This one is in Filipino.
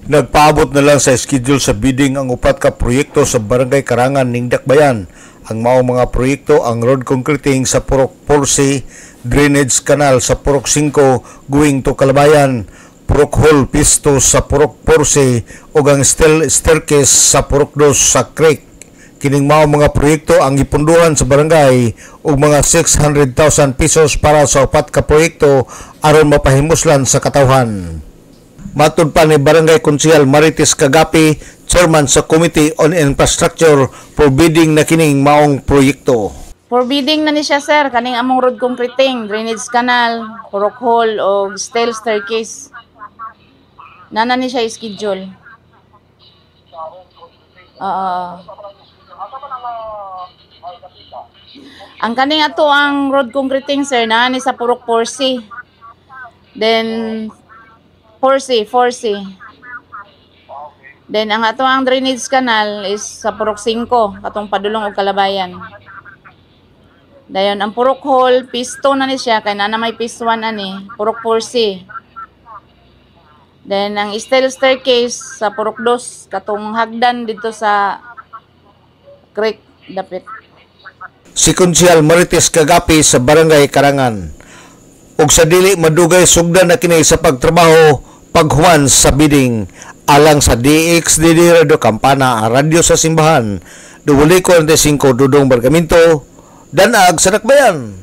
Nagpaabot na lang sa schedule sa bidding ang upat ka proyekto sa Barangay Karangan ning Dakbayan. Ang maong mga proyekto ang road concreting sa Purok 4C, drainage canal sa Purok 5 going to Kalabayan, Purok Hall Pisto sa Purok 4C ug ang staircase sa Purok 2 sa Creek. Kining maong mga proyekto ang gipunduhan sa barangay ug mga 600,000 pesos para sa upat ka proyekto aron mapahimuslan sa katawhan. Matud pa ni Barangay Konsehal Marites Kagapi, chairman sa Committee on Infrastructure, for bidding na kining maong proyekto. For bidding na ni siya, sir, kaning among road concreting, drainage canal, Purok Hall o steel staircase. Nana ni siya schedule. Ang kaning ato ang road concreting, sir, na ni sa Purok 4C. Then 4C. Then ang ato ang drainage canal is sa Purok 5, katong padulong og Kalabayan. Dayon ang Purok Hall, pisto na ni siya kay na may pisto 1 ani, Purok 4C. Then ang steel staircase sa Purok 2, katong hagdan dito sa Creek dapit. Si Konsehal Marites Kagapi sa Barangay Karangan. Ug sa dili madugay sugdan na kini sa pagtrabaho paghuman sa bidding alang sa DXDD Radio Campana, radyo sa simbahan, 45 Dudong Bargamento, Danag sa Dakbayan.